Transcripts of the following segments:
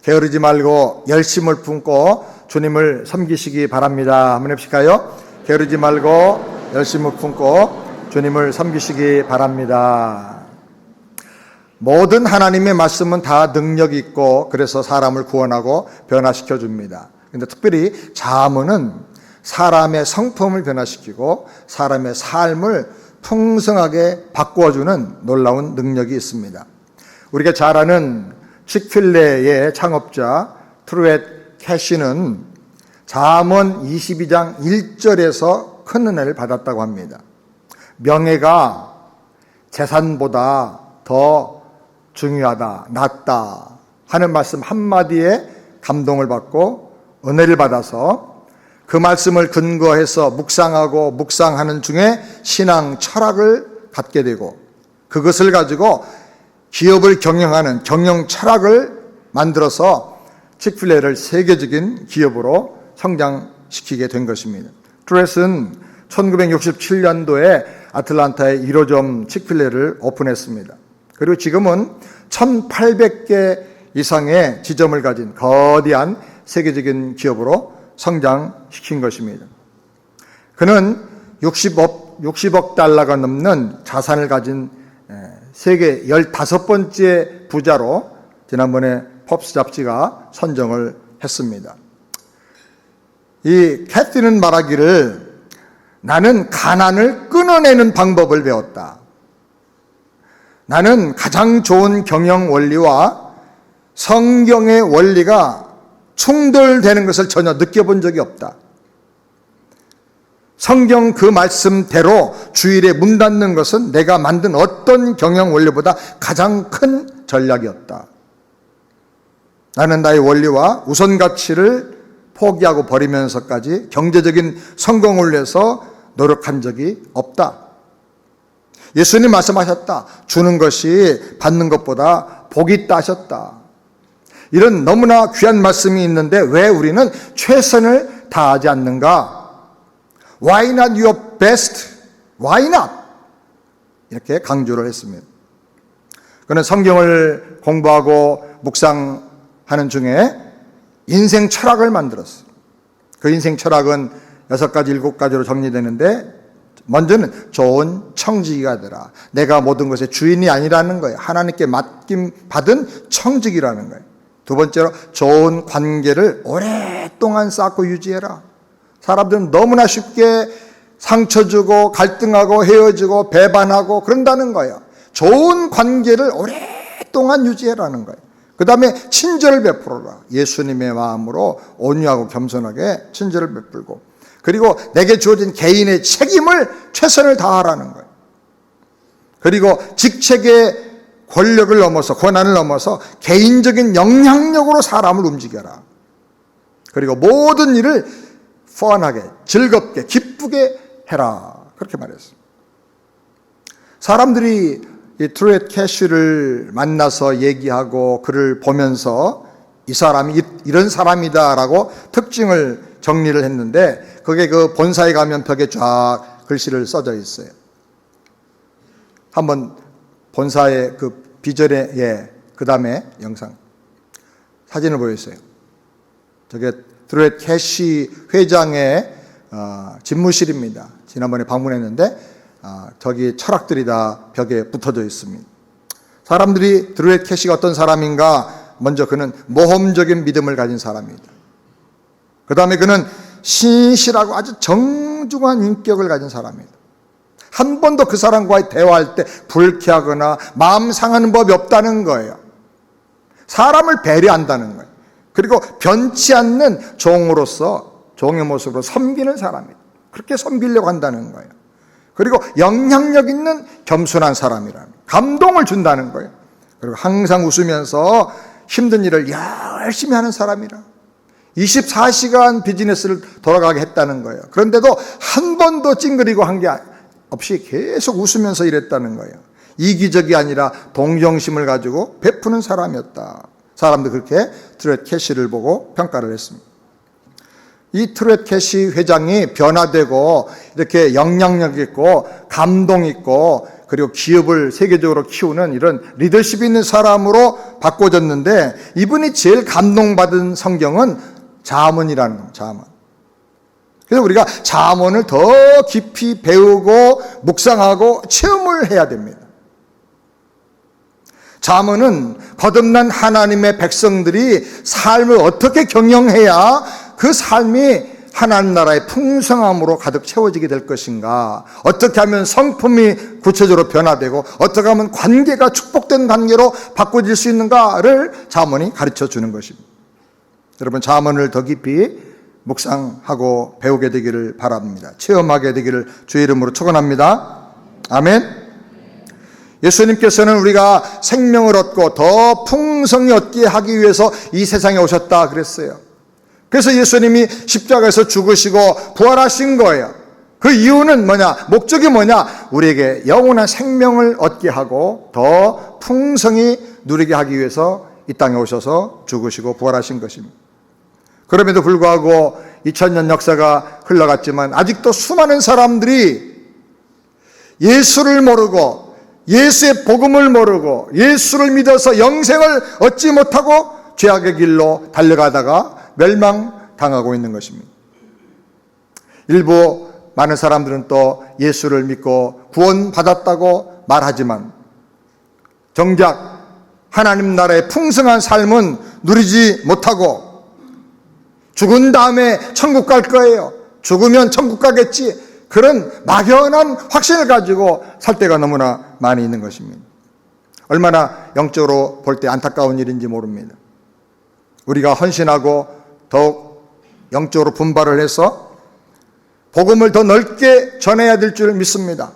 게으르지 말고 열심을 품고 주님을 섬기시기 바랍니다. 한번 해보실까요? 게으르지 말고 열심을 품고 주님을 섬기시기 바랍니다. 모든 하나님의 말씀은 다 능력이 있고 그래서 사람을 구원하고 변화시켜 줍니다. 그런데 특별히 잠언은 사람의 성품을 변화시키고 사람의 삶을 풍성하게 바꾸어주는 놀라운 능력이 있습니다. 우리가 잘 아는 치크필레의 창업자 트루엣 캐시는 잠언 22장 1절에서 큰 은혜를 받았다고 합니다. 명예가 재산보다 더 중요하다, 낫다 하는 말씀 한마디에 감동을 받고 은혜를 받아서 그 말씀을 근거해서 묵상하고 묵상하는 중에 신앙 철학을 갖게 되고 그것을 가지고 기업을 경영하는 경영 철학을 만들어서 치크필레를 세계적인 기업으로 성장시키게 된 것입니다. 트루엣은 1967년도에 아틀란타에 1호점 치크필레를 오픈했습니다. 그리고 지금은 1800개 이상의 지점을 가진 거대한 세계적인 기업으로 성장시킨 것입니다. 그는 60억 달러가 넘는 자산을 가진 세계 15번째 부자로 지난번에 팝스 잡지가 선정을 했습니다. 이 캐티는 말하기를 나는 가난을 끊어내는 방법을 배웠다. 나는 가장 좋은 경영 원리와 성경의 원리가 충돌되는 것을 전혀 느껴본 적이 없다. 성경 그 말씀대로 주일에 문 닫는 것은 내가 만든 어떤 경영 원리보다 가장 큰 전략이었다. 나는 나의 원리와 우선 가치를 포기하고 버리면서까지 경제적인 성공을 위해서 노력한 적이 없다. 예수님 말씀하셨다. 주는 것이 받는 것보다 복이 있다 하셨다. 이런 너무나 귀한 말씀이 있는데 왜 우리는 최선을 다하지 않는가? Why not your best? Why not? 이렇게 강조를 했습니다. 그는 성경을 공부하고 묵상하는 중에 인생 철학을 만들었어요. 그 인생 철학은 6가지, 7가지로 정리되는데 먼저는 좋은 청지기가 되라. 내가 모든 것의 주인이 아니라는 거예요. 하나님께 맡김 받은 청지기라는 거예요. 두 번째로 좋은 관계를 오랫동안 쌓고 유지해라. 사람들은 너무나 쉽게 상처 주고 갈등하고 헤어지고 배반하고 그런다는 거예요. 좋은 관계를 오랫동안 유지해라는 거예요. 그 다음에 친절을 베풀어라. 예수님의 마음으로 온유하고 겸손하게 친절을 베풀고 그리고 내게 주어진 개인의 책임을 최선을 다하라는 거예요. 그리고 직책의 권력을 넘어서 권한을 넘어서 개인적인 영향력으로 사람을 움직여라. 그리고 모든 일을 펀하게 즐겁게 기쁘게 해라. 그렇게 말했습니다. 사람들이 이 트루엣 캐시를 만나서 얘기하고 그를 보면서 이 사람이 이런 사람이다라고 특징을 정리를 했는데 그게 그 본사에 가면 벽에 쫙 글씨를 써져 있어요. 한번 본사의 그 비전에 그 다음에 영상 사진을 보여주세요. 저게 트루엣 캐시 회장의 집무실입니다. 지난번에 방문했는데 저기 철학들이 다 벽에 붙어져 있습니다. 사람들이 트루엣 캐시가 어떤 사람인가? 먼저 그는 모험적인 믿음을 가진 사람입니다. 그 다음에 그는 신실하고 아주 정중한 인격을 가진 사람입니다. 한 번도 그 사람과의 대화할 때 불쾌하거나 마음 상하는 법이 없다는 거예요. 사람을 배려한다는 거예요. 그리고 변치 않는 종으로서 종의 모습으로 섬기는 사람입니다. 그렇게 섬기려고 한다는 거예요. 그리고 영향력 있는 겸손한 사람이라는 거예요. 감동을 준다는 거예요. 그리고 항상 웃으면서 힘든 일을 열심히 하는 사람이라 24시간 비즈니스를 돌아가게 했다는 거예요. 그런데도 한 번도 찡그리고 한 게 없이 계속 웃으면서 일했다는 거예요. 이기적이 아니라 동정심을 가지고 베푸는 사람이었다. 사람들 그렇게 트루엣 캐시를 보고 평가를 했습니다. 이 트루엣 캐시 회장이 변화되고 이렇게 영향력 있고 감동 있고 그리고 기업을 세계적으로 키우는 이런 리더십이 있는 사람으로 바꿔졌는데, 이분이 제일 감동받은 성경은 잠언이라는 겁니다. 잠언. 그래서 우리가 잠언을 더 깊이 배우고 묵상하고 체험을 해야 됩니다. 잠언은 거듭난 하나님의 백성들이 삶을 어떻게 경영해야 그 삶이 하나님 나라의 풍성함으로 가득 채워지게 될 것인가, 어떻게 하면 성품이 구체적으로 변화되고 어떻게 하면 관계가 축복된 관계로 바꿔질 수 있는가를 잠언이 가르쳐 주는 것입니다. 여러분, 잠언을 더 깊이 묵상하고 배우게 되기를 바랍니다. 체험하게 되기를 주의 이름으로 축원합니다. 아멘. 예수님께서는 우리가 생명을 얻고 더 풍성히 얻게 하기 위해서 이 세상에 오셨다 그랬어요. 그래서 예수님이 십자가에서 죽으시고 부활하신 거예요. 그 이유는 뭐냐? 목적이 뭐냐? 우리에게 영원한 생명을 얻게 하고 더 풍성히 누리게 하기 위해서 이 땅에 오셔서 죽으시고 부활하신 것입니다. 그럼에도 불구하고 2000년 역사가 흘러갔지만 아직도 수많은 사람들이 예수를 모르고 예수의 복음을 모르고 예수를 믿어서 영생을 얻지 못하고 죄악의 길로 달려가다가 멸망당하고 있는 것입니다. 일부 많은 사람들은 또 예수를 믿고 구원받았다고 말하지만 정작 하나님 나라의 풍성한 삶은 누리지 못하고 죽은 다음에 천국 갈 거예요, 죽으면 천국 가겠지, 그런 막연한 확신을 가지고 살 때가 너무나 많이 있는 것입니다. 얼마나 영적으로 볼 때 안타까운 일인지 모릅니다. 우리가 헌신하고 더욱 영적으로 분발을 해서 복음을 더 넓게 전해야 될 줄 믿습니다.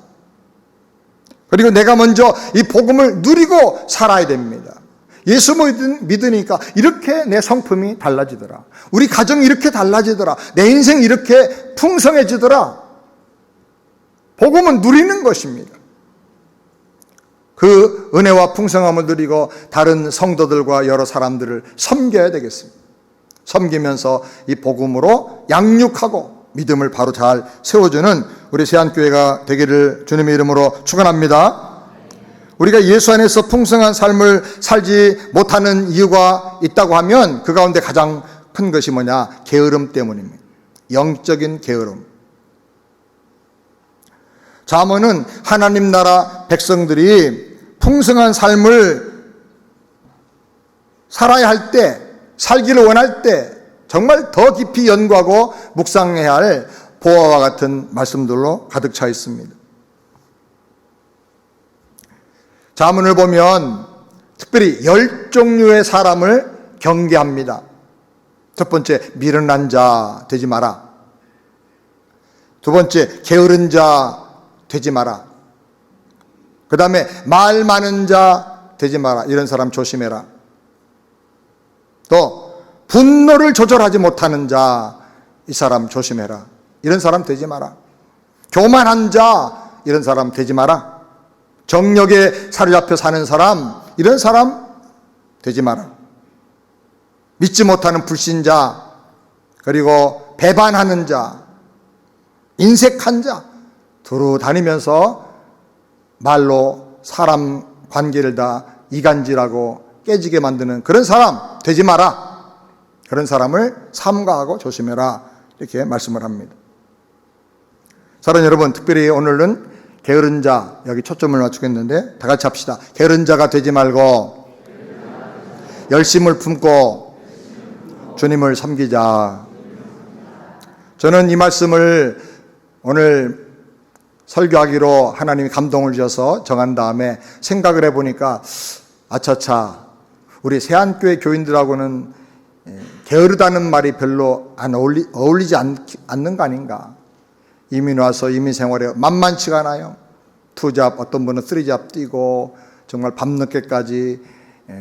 그리고 내가 먼저 이 복음을 누리고 살아야 됩니다. 예수 믿으니까 이렇게 내 성품이 달라지더라, 우리 가정이 이렇게 달라지더라, 내 인생이 이렇게 풍성해지더라. 복음은 누리는 것입니다. 그 은혜와 풍성함을 누리고 다른 성도들과 여러 사람들을 섬겨야 되겠습니다. 섬기면서 이 복음으로 양육하고 믿음을 바로 잘 세워주는 우리 세안교회가 되기를 주님의 이름으로 축원합니다. 우리가 예수 안에서 풍성한 삶을 살지 못하는 이유가 있다고 하면 그 가운데 가장 큰 것이 뭐냐? 게으름 때문입니다. 영적인 게으름. 잠언은 하나님 나라 백성들이 풍성한 삶을 살아야 할 때, 살기를 원할 때 정말 더 깊이 연구하고 묵상해야 할 보화와 같은 말씀들로 가득 차 있습니다. 잠언을 보면 특별히 10종류의 사람을 경계합니다. 첫 번째, 미련한 자 되지 마라. 두 번째, 게으른 자 되지 마라. 그 다음에 말 많은 자 되지 마라. 이런 사람 조심해라. 또 분노를 조절하지 못하는 자, 이 사람 조심해라. 이런 사람 되지 마라. 교만한 자, 이런 사람 되지 마라. 정력에 사로잡혀 사는 사람, 이런 사람 되지 마라. 믿지 못하는 불신자, 그리고 배반하는 자, 인색한 자, 두루 다니면서 말로 사람 관계를 다 이간질하고 깨지게 만드는 그런 사람 되지 마라. 그런 사람을 삼가하고 조심해라. 이렇게 말씀을 합니다. 사랑하는 여러분, 특별히 오늘은 게으른 자, 여기 초점을 맞추겠는데 다 같이 합시다. 게으른 자가 되지 말고 열심을 품고 주님을 섬기자. 저는 이 말씀을 오늘 설교하기로 하나님이 감동을 주셔서 정한 다음에 생각을 해보니까 아차차, 우리 세안교회 교인들하고는 게으르다는 말이 별로 어울리지 않는 거 아닌가. 이민 와서 이민 생활에 만만치가 않아요. 2잡, 어떤 분은 3잡 뛰고 정말 밤늦게까지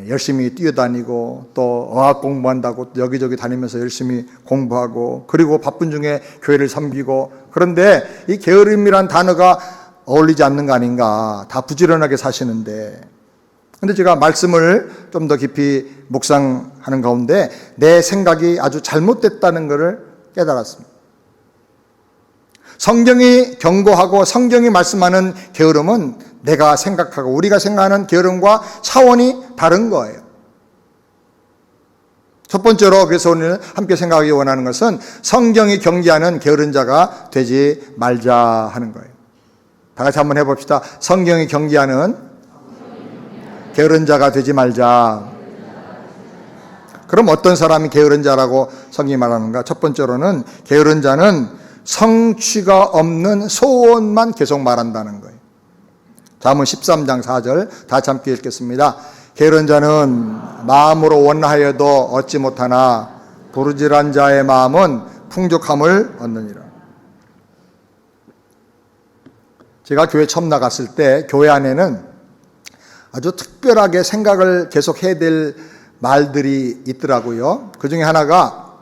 열심히 뛰어다니고 또 어학 공부한다고 여기저기 다니면서 열심히 공부하고, 그리고 바쁜 중에 교회를 섬기고, 그런데 이 게으름이란 단어가 어울리지 않는 거 아닌가. 다 부지런하게 사시는데. 근데 제가 말씀을 좀 더 깊이 묵상하는 가운데 내 생각이 아주 잘못됐다는 것을 깨달았습니다. 성경이 경고하고 성경이 말씀하는 게으름은 내가 생각하고 우리가 생각하는 게으름과 차원이 다른 거예요. 첫 번째로 그래서 오늘 함께 생각하기 원하는 것은 성경이 경계하는 게으른 자가 되지 말자 하는 거예요. 다 같이 한번 해봅시다. 성경이 경계하는 게으른 자가 되지 말자. 그럼 어떤 사람이 게으른 자라고 성경이 말하는가? 첫 번째로는 게으른 자는 성취가 없는 소원만 계속 말한다는 거예요. 잠언 13장 4절 다 같이 함께 읽겠습니다. 게으른 자는 마음으로 원하여도 얻지 못하나 부르짖은 자의 마음은 풍족함을 얻느니라. 제가 교회 처음 나갔을 때 교회 안에는 아주 특별하게 생각을 계속 해야 될 말들이 있더라고요. 그 중에 하나가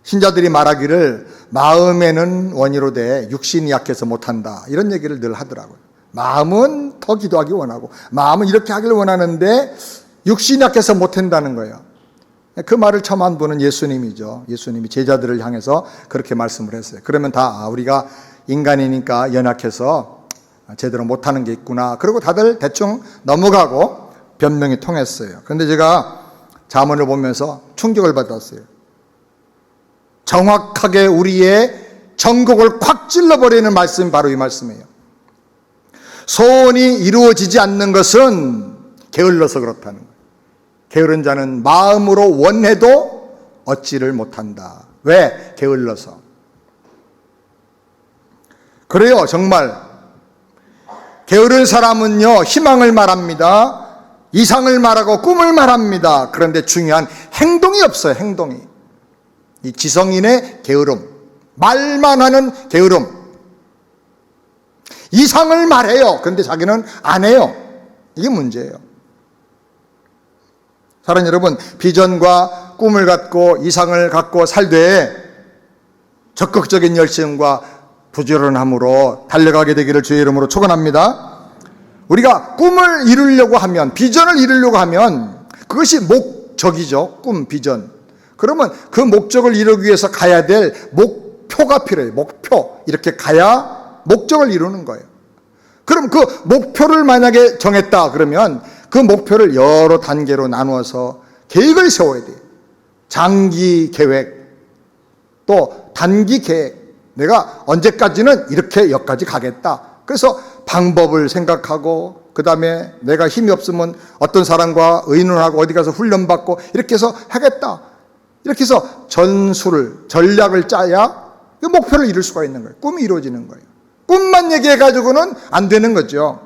신자들이 말하기를 마음에는 원이로되 육신이 약해서 못한다, 이런 얘기를 늘 하더라고요. 마음은 더 기도하기 원하고 마음은 이렇게 하기를 원하는데 육신이 약해서 못한다는 거예요. 그 말을 처음 한 분은 예수님이죠. 예수님이 제자들을 향해서 그렇게 말씀을 했어요. 그러면 다 우리가 인간이니까 연약해서 제대로 못하는 게 있구나, 그리고 다들 대충 넘어가고 변명이 통했어요. 그런데 제가 잠언을 보면서 충격을 받았어요. 정확하게 우리의 전곡을 콱 찔러버리는 말씀이 바로 이 말씀이에요. 소원이 이루어지지 않는 것은 게을러서 그렇다는 거예요. 게으른 자는 마음으로 원해도 얻지를 못한다. 왜? 게을러서. 그래요. 정말 게으른 사람은요, 희망을 말합니다. 이상을 말하고 꿈을 말합니다. 그런데 중요한 행동이 없어요. 행동이. 이 지성인의 게으름, 말만 하는 게으름. 이상을 말해요. 그런데 자기는 안 해요. 이게 문제예요. 사랑하는 여러분, 비전과 꿈을 갖고 이상을 갖고 살되 적극적인 열심과 부지런함으로 달려가게 되기를 주의 이름으로 축원합니다. 우리가 꿈을 이루려고 하면, 비전을 이루려고 하면 그것이 목적이죠. 꿈, 비전. 그러면 그 목적을 이루기 위해서 가야 될 목표가 필요해요. 목표. 이렇게 가야 목적을 이루는 거예요. 그럼 그 목표를 만약에 정했다 그러면 그 목표를 여러 단계로 나누어서 계획을 세워야 돼요. 장기 계획, 또 단기 계획. 내가 언제까지는 이렇게 여기까지 가겠다. 그래서 방법을 생각하고, 그 다음에 내가 힘이 없으면 어떤 사람과 의논하고 어디 가서 훈련받고 이렇게 해서 하겠다. 이렇게 해서 전략을 짜야 그 목표를 이룰 수가 있는 거예요. 꿈이 이루어지는 거예요. 꿈만 얘기해가지고는 안 되는 거죠.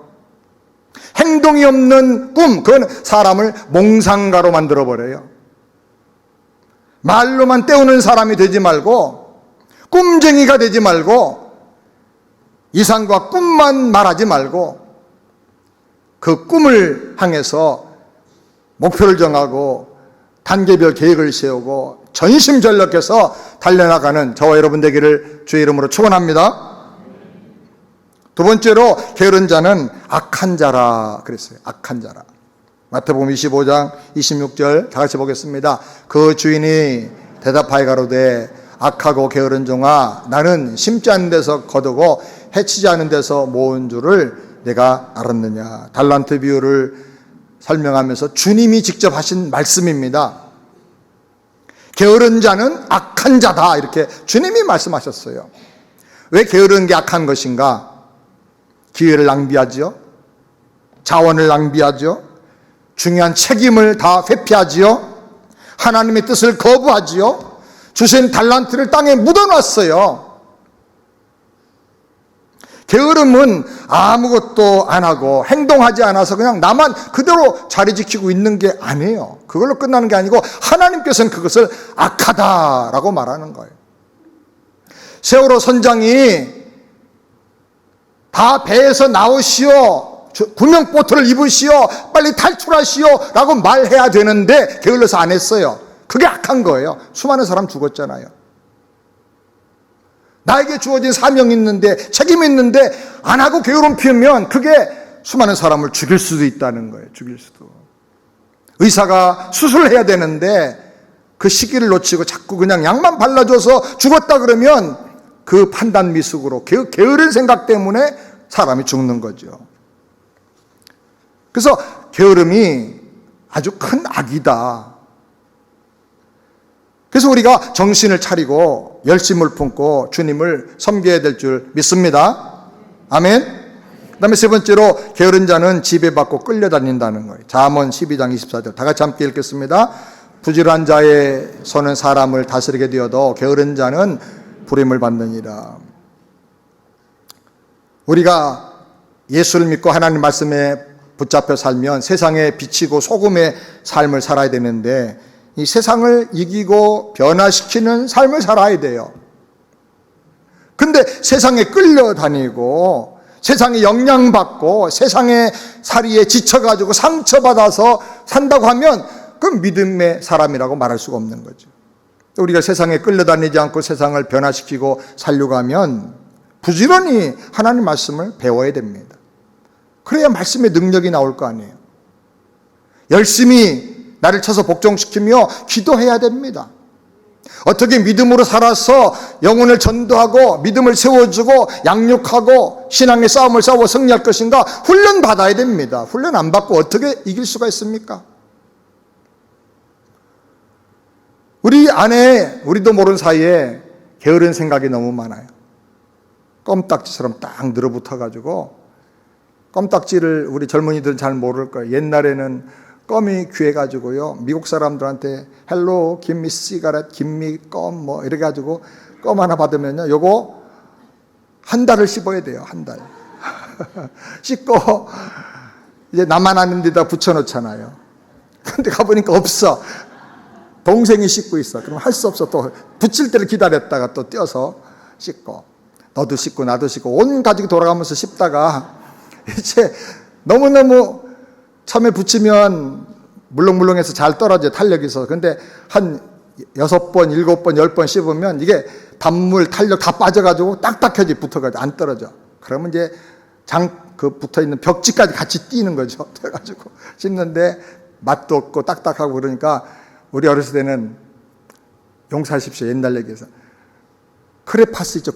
행동이 없는 꿈, 그건 사람을 몽상가로 만들어버려요. 말로만 때우는 사람이 되지 말고, 꿈쟁이가 되지 말고, 이상과 꿈만 말하지 말고, 그 꿈을 향해서 목표를 정하고 단계별 계획을 세우고 전심전력해서 달려나가는 저와 여러분 되기를 주의 이름으로 축원합니다. 두 번째로 게으른 자는 악한 자라 그랬어요. 악한 자라. 마태복음 25장 26절 다 같이 보겠습니다. 그 주인이 대답하여 가로되 악하고 게으른 종아, 나는 심지 않은 데서 거두고 해치지 않은 데서 모은 줄을 내가 알았느냐. 달란트 비유를 설명하면서 주님이 직접 하신 말씀입니다. 게으른 자는 악한 자다, 이렇게 주님이 말씀하셨어요. 왜 게으른 게 악한 것인가? 기회를 낭비하죠. 자원을 낭비하죠. 중요한 책임을 다 회피하지요. 하나님의 뜻을 거부하지요. 주신 달란트를 땅에 묻어놨어요. 게으름은 아무것도 안 하고 행동하지 않아서 그냥 나만 그대로 자리 지키고 있는 게 아니에요. 그걸로 끝나는 게 아니고 하나님께서는 그것을 악하다라고 말하는 거예요. 세월호 선장이 다 배에서 나오시오, 구명보트를 입으시오, 빨리 탈출하시오 라고 말해야 되는데 게을러서 안 했어요. 그게 악한 거예요. 수많은 사람 죽었잖아요. 나에게 주어진 사명이 있는데, 책임이 있는데 안 하고 게으름 피우면 그게 수많은 사람을 죽일 수도 있다는 거예요. 죽일 수도. 의사가 수술을 해야 되는데 그 시기를 놓치고 자꾸 그냥 약만 발라줘서 죽었다 그러면 그 판단 미숙으로 게으른 생각 때문에 사람이 죽는 거죠. 그래서 게으름이 아주 큰 악이다. 그래서 우리가 정신을 차리고 열심을 품고 주님을 섬겨야 될 줄 믿습니다. 아멘. 그 다음에 세 번째로 게으른 자는 지배받고 끌려다닌다는 거예요. 잠언 12장 24절 다 같이 함께 읽겠습니다. 부지런한 자의 손은 사람을 다스리게 되어도 게으른 자는 부림을 받느니라. 우리가 예수를 믿고 하나님 말씀에 붙잡혀 살면 세상에 비치고 소금의 삶을 살아야 되는데 이 세상을 이기고 변화시키는 삶을 살아야 돼요. 근데 세상에 끌려다니고 세상에 영향받고 세상의 살이에 지쳐가지고 상처받아서 산다고 하면 그건 믿음의 사람이라고 말할 수가 없는 거죠. 우리가 세상에 끌려다니지 않고 세상을 변화시키고 살려고 하면 부지런히 하나님 말씀을 배워야 됩니다. 그래야 말씀의 능력이 나올 거 아니에요. 열심히 나를 쳐서 복종시키며 기도해야 됩니다. 어떻게 믿음으로 살아서 영혼을 전도하고 믿음을 세워주고 양육하고 신앙의 싸움을 싸워 승리할 것인가 훈련 받아야 됩니다. 훈련 안 받고 어떻게 이길 수가 있습니까? 우리 안에 우리도 모르는 사이에 게으른 생각이 너무 많아요. 껌딱지처럼 딱 늘어붙어가지고 껌딱지를 우리 젊은이들은 잘 모를 거예요. 옛날에는 껌이 귀해가지고요. 미국 사람들한테 헬로 김미 시가렛 김미 껌 뭐 이래 가지고 껌 하나 받으면요. 요거 한 달을 씹어야 돼요. 한 달. 씹고 이제 나만 아는 데다 붙여놓잖아요. 근데 가보니까 없어. 동생이 씹고 있어. 그럼 할 수 없어. 또 붙일 때를 기다렸다가 또 떼어서 씹고 너도 씹고 나도 씹고 온 가족이 돌아가면서 씹다가 이제 너무너무 처음에 붙이면 물렁물렁해서 잘 떨어져요. 탄력이 있어서. 근데 한 6번, 7번, 10번 씹으면 이게 단물, 탄력 다 빠져가지고 딱딱해지 붙어가지고 안 떨어져. 그러면 이제 그 붙어있는 벽지까지 같이 띄는 거죠. 그래가지고 씹는데 맛도 없고 딱딱하고 그러니까 우리 어렸을 때는 용서하십시오. 옛날 얘기에서. 크레파스 있죠.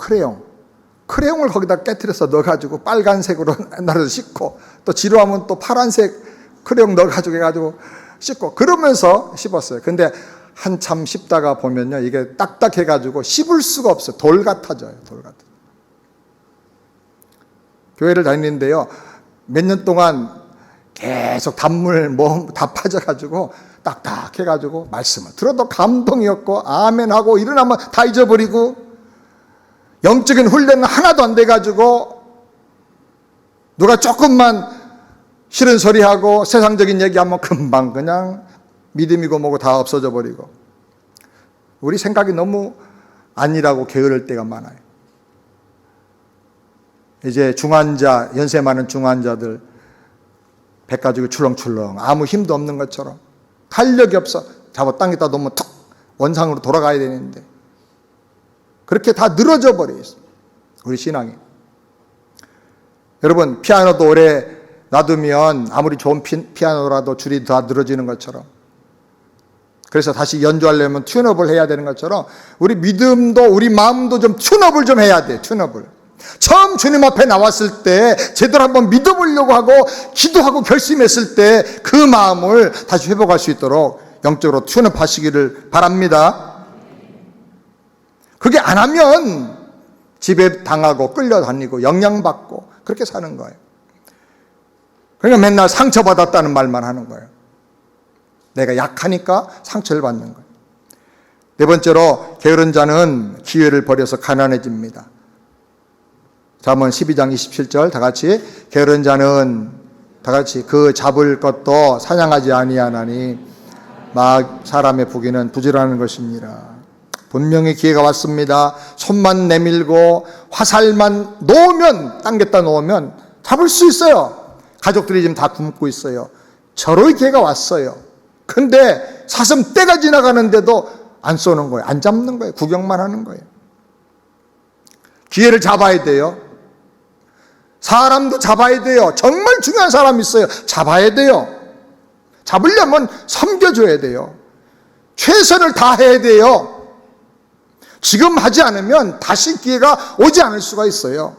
크레용을 거기다 깨트려서 넣어가지고 빨간색으로 옛날에도 씻고 또 지루하면 또 파란색 크레용 넣어가지고 해가지고 씻고 그러면서 씹었어요. 근데 한참 씹다가 보면요. 이게 딱딱해가지고 씹을 수가 없어요. 돌 같아져요. 돌 같아. 교회를 다니는데요. 몇 년 동안 계속 단물 뭐 다 빠져가지고 딱딱해가지고 말씀을 들어도 감동이었고 아멘하고 일어나면 다 잊어버리고 영적인 훈련은 하나도 안 돼가지고 누가 조금만 싫은 소리하고 세상적인 얘기하면 금방 그냥 믿음이고 뭐고 다 없어져 버리고 우리 생각이 너무 아니라고 게으를 때가 많아요. 이제 중환자, 연세 많은 중환자들 배 가지고 출렁출렁 아무 힘도 없는 것처럼 탄력이 없어. 잡아당기다 놓으면 툭 원상으로 돌아가야 되는데 그렇게 다 늘어져 버려 있어요. 우리 신앙이. 여러분 피아노도 오래 놔두면 아무리 좋은 피아노라도 줄이 다 늘어지는 것처럼 그래서 다시 연주하려면 튠업을 해야 되는 것처럼 우리 믿음도 우리 마음도 좀 튠업을 좀 해야 돼. 튠업을. 처음 주님 앞에 나왔을 때 제대로 한번 믿어보려고 하고 기도하고 결심했을 때 그 마음을 다시 회복할 수 있도록 영적으로 튠업 하시기를 바랍니다. 그게 안 하면 집에 당하고 끌려다니고 영향받고 그렇게 사는 거예요. 그러니까 맨날 상처받았다는 말만 하는 거예요. 내가 약하니까 상처를 받는 거예요. 네 번째로 게으른 자는 기회를 버려서 가난해집니다. 잠언 12장 27절 다 같이 게으른 자는 다 같이 그 잡을 것도 사냥하지 아니하나니 막 사람의 부귀는 부지런한 것입니다. 분명히 기회가 왔습니다. 손만 내밀고 화살만 놓으면 당겼다 놓으면 잡을 수 있어요. 가족들이 지금 다 굶고 있어요. 절호의 기회가 왔어요. 근데 사슴 떼가 지나가는데도 안 쏘는 거예요. 안 잡는 거예요. 구경만 하는 거예요. 기회를 잡아야 돼요. 사람도 잡아야 돼요. 정말 중요한 사람이 있어요. 잡아야 돼요. 잡으려면 섬겨줘야 돼요. 최선을 다해야 돼요. 지금 하지 않으면 다시 기회가 오지 않을 수가 있어요.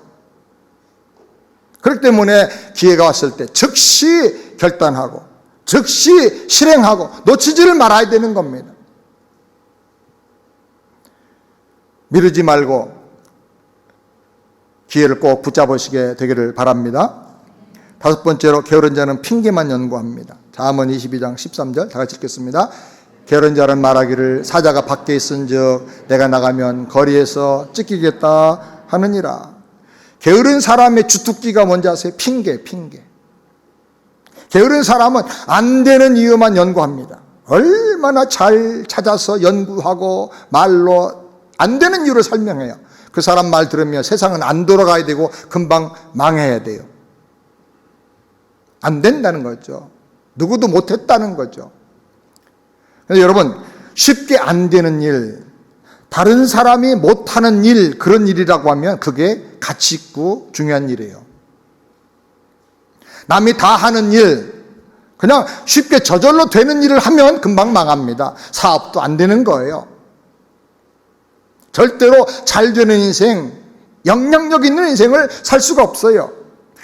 그렇기 때문에 기회가 왔을 때 즉시 결단하고 즉시 실행하고 놓치지를 말아야 되는 겁니다. 미루지 말고 기회를 꼭 붙잡으시게 되기를 바랍니다. 다섯 번째로, 게으른 자는 핑계만 연구합니다. 잠언 22장 13절 다 같이 읽겠습니다. 게으른 자는 말하기를 사자가 밖에 있은즉 내가 나가면 거리에서 찢기겠다 하느니라. 게으른 사람의 주특기가 뭔지 아세요? 핑계. 게으른 사람은 안 되는 이유만 연구합니다. 얼마나 잘 찾아서 연구하고 말로 안 되는 이유를 설명해요. 그 사람 말 들으면 세상은 안 돌아가야 되고 금방 망해야 돼요. 안 된다는 거죠. 누구도 못했다는 거죠. 그래서 여러분, 쉽게 안 되는 일, 다른 사람이 못하는 일, 그런 일이라고 하면 그게 가치 있고 중요한 일이에요. 남이 다 하는 일, 그냥 쉽게 저절로 되는 일을 하면 금방 망합니다. 사업도 안 되는 거예요. 절대로 잘 되는 인생, 영향력 있는 인생을 살 수가 없어요.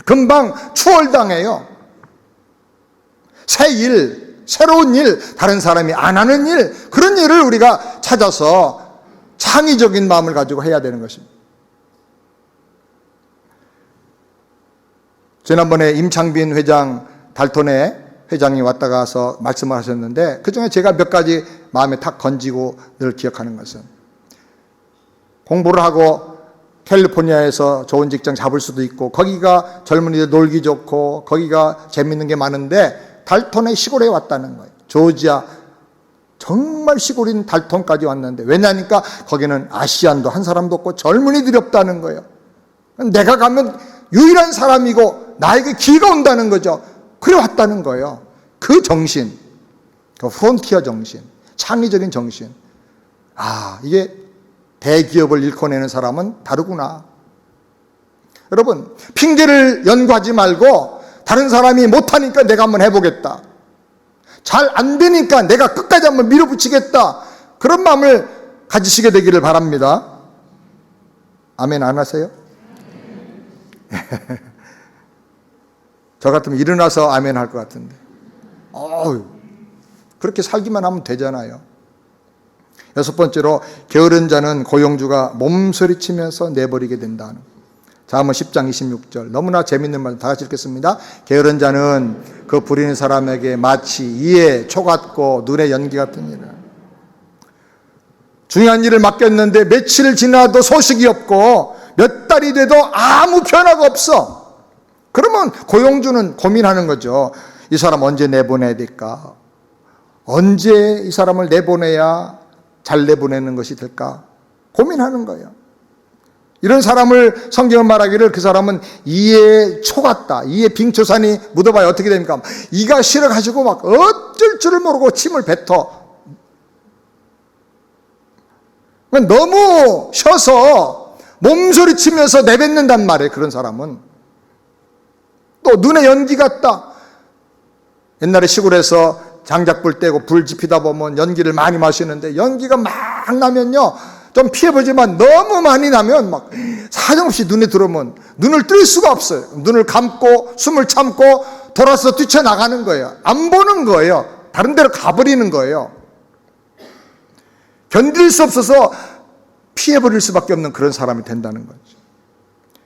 금방 추월당해요. 새 일, 새로운 일, 다른 사람이 안 하는 일, 그런 일을 우리가 찾아서 창의적인 마음을 가지고 해야 되는 것입니다. 지난번에 임창빈 회장, 달톤의 회장이 왔다 가서 말씀을 하셨는데, 그 중에 제가 몇 가지 마음에 탁 건지고 늘 기억하는 것은, 공부를 하고 캘리포니아에서 좋은 직장 잡을 수도 있고, 거기가 젊은이들 놀기 좋고 거기가 재밌는 게 많은데 달톤의 시골에 왔다는 거예요. 조지아 정말 시골인 달톤까지 왔는데, 왜냐니까 거기는 아시안도 한 사람도 없고 젊은이들이 없다는 거예요. 내가 가면 유일한 사람이고 나에게 기회가 온다는 거죠. 그래 왔다는 거예요. 그 정신, 그 프론티어 정신, 창의적인 정신. 아, 이게 대기업을 일궈내는 사람은 다르구나. 여러분, 핑계를 연구하지 말고 다른 사람이 못하니까 내가 한번 해보겠다, 잘 안 되니까 내가 끝까지 한번 밀어붙이겠다, 그런 마음을 가지시게 되기를 바랍니다. 아멘 안 하세요? 저 같으면 일어나서 아멘 할 것 같은데, 그렇게 살기만 하면 되잖아요. 여섯 번째로, 게으른 자는 고용주가 몸서리치면서 내버리게 된다는. 잠언 10장 26절 너무나 재밌는 말, 다 같이 읽겠습니다. 게으른 자는 그 부리는 사람에게 마치 이에 초 같고 눈에 연기 같은 일을. 중요한 일을 맡겼는데 며칠 지나도 소식이 없고 몇 달이 돼도 아무 변화가 없어. 그러면 고용주는 고민하는 거죠. 이 사람 언제 내보내야 될까? 언제 이 사람을 내보내야 잘 내보내는 것이 될까? 고민하는 거예요. 이런 사람을 성경은 말하기를 그 사람은 이에 초 같다. 이에 빙초산이 묻어봐야 어떻게 됩니까? 이가 싫어가지고 막 어쩔 줄을 모르고 침을 뱉어. 너무 쉬어서 몸소리치면서 내뱉는단 말이에요. 그런 사람은. 또 눈에 연기 같다. 옛날에 시골에서 장작불 떼고 불 지피다 보면 연기를 많이 마시는데, 연기가 막 나면요 좀 피해보지만 너무 많이 나면 막 사정없이 눈에 들어오면 눈을 뜰 수가 없어요. 눈을 감고 숨을 참고 돌아서 뛰쳐나가는 거예요. 안 보는 거예요. 다른 데로 가버리는 거예요. 견딜 수 없어서 피해버릴 수밖에 없는 그런 사람이 된다는 거죠.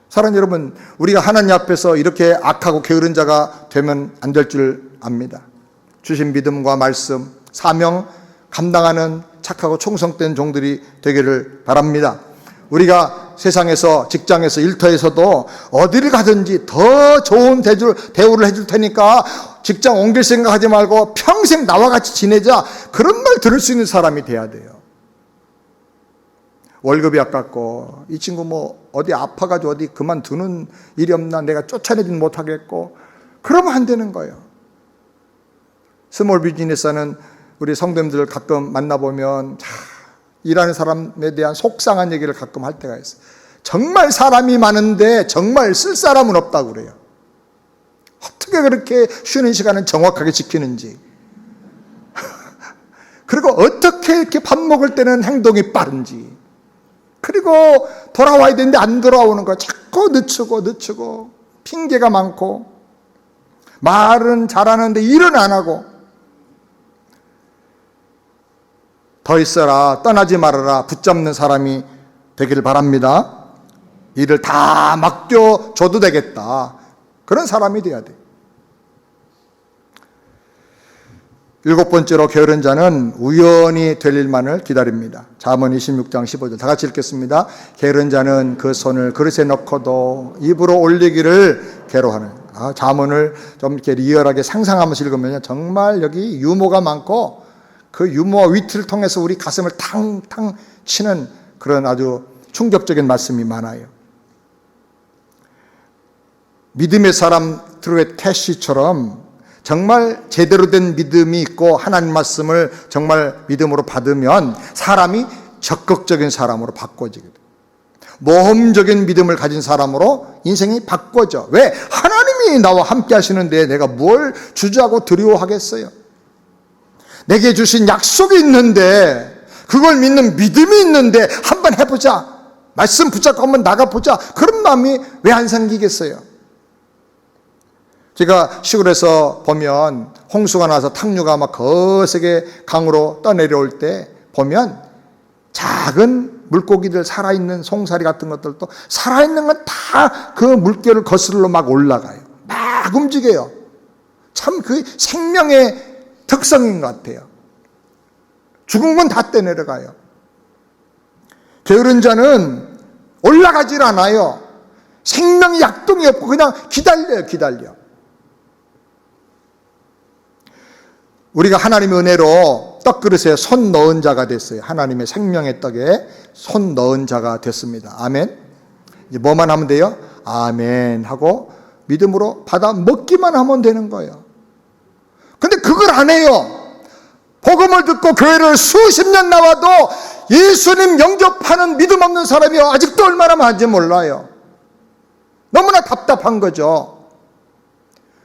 사랑하는 여러분, 우리가 하나님 앞에서 이렇게 악하고 게으른 자가 되면 안 될 줄 압니다. 주신 믿음과 말씀, 사명 감당하는 착하고 충성된 종들이 되기를 바랍니다. 우리가 세상에서, 직장에서, 일터에서도 어디를 가든지 더 좋은 대우를 해줄 테니까 직장 옮길 생각하지 말고 평생 나와 같이 지내자, 그런 말 들을 수 있는 사람이 돼야 돼요. 월급이 아깝고 이 친구 뭐 어디 아파가지고 어디 그만두는 일이 없나, 내가 쫓아내지는 못하겠고, 그러면 안 되는 거예요. 스몰 비즈니스하는 우리 성도님들 가끔 만나보면 일하는 사람에 대한 속상한 얘기를 가끔 할 때가 있어요. 정말 사람이 많은데 정말 쓸 사람은 없다고 그래요. 어떻게 그렇게 쉬는 시간은 정확하게 지키는지, 그리고 어떻게 이렇게 밥 먹을 때는 행동이 빠른지, 그리고 돌아와야 되는데 안 돌아오는 거 자꾸 늦추고 핑계가 많고 말은 잘하는데 일은 안 하고 더 있어라, 떠나지 말아라, 붙잡는 사람이 되기를 바랍니다. 일을 다 맡겨줘도 되겠다. 그런 사람이 돼야 돼. 7번째로 게으른 자는 우연히 될 일만을 기다립니다. 잠언 26장 15절 다 같이 읽겠습니다. 게으른 자는 그 손을 그릇에 넣고도 입으로 올리기를 괴로워하는. 잠언을 좀 이렇게 리얼하게 상상하면서 읽으면 정말 여기 유머가 많고 그 유머와 위트를 통해서 우리 가슴을 탕탕 치는 그런 아주 충격적인 말씀이 많아요. 믿음의 사람 트루의 캐시처럼 정말 제대로 된 믿음이 있고 하나님 말씀을 정말 믿음으로 받으면 사람이 적극적인 사람으로 바꿔지게 돼요. 모험적인 믿음을 가진 사람으로 인생이 바꿔져. 왜? 하나님이 나와 함께 하시는데 내가 뭘 주저하고 두려워하겠어요? 내게 주신 약속이 있는데, 그걸 믿는 믿음이 있는데 한번 해보자, 말씀 붙잡고 한번 나가보자, 그런 마음이 왜 안 생기겠어요? 제가 시골에서 보면 홍수가 나서 탕류가 막 거세게 강으로 떠내려올 때 보면 작은 물고기들, 살아있는 송사리 같은 것들도 살아있는 건 다 그 물결을 거슬러 막 올라가요. 막 움직여요. 참 그 생명의 특성인 것 같아요. 죽은 건 다 떼내려가요. 게으른 자는 올라가질 않아요. 생명의 약동이 없고 그냥 기다려. 우리가 하나님의 은혜로 떡그릇에 손 넣은 자가 됐어요. 하나님의 생명의 떡에 손 넣은 자가 됐습니다. 아멘. 이제 뭐만 하면 돼요? 아멘 하고 믿음으로 받아 먹기만 하면 되는 거예요. 근데 그걸 안 해요. 복음을 듣고 교회를 수십 년 나와도 예수님 영접하는 믿음 없는 사람이 아직도 얼마나 많은지 몰라요. 너무나 답답한 거죠.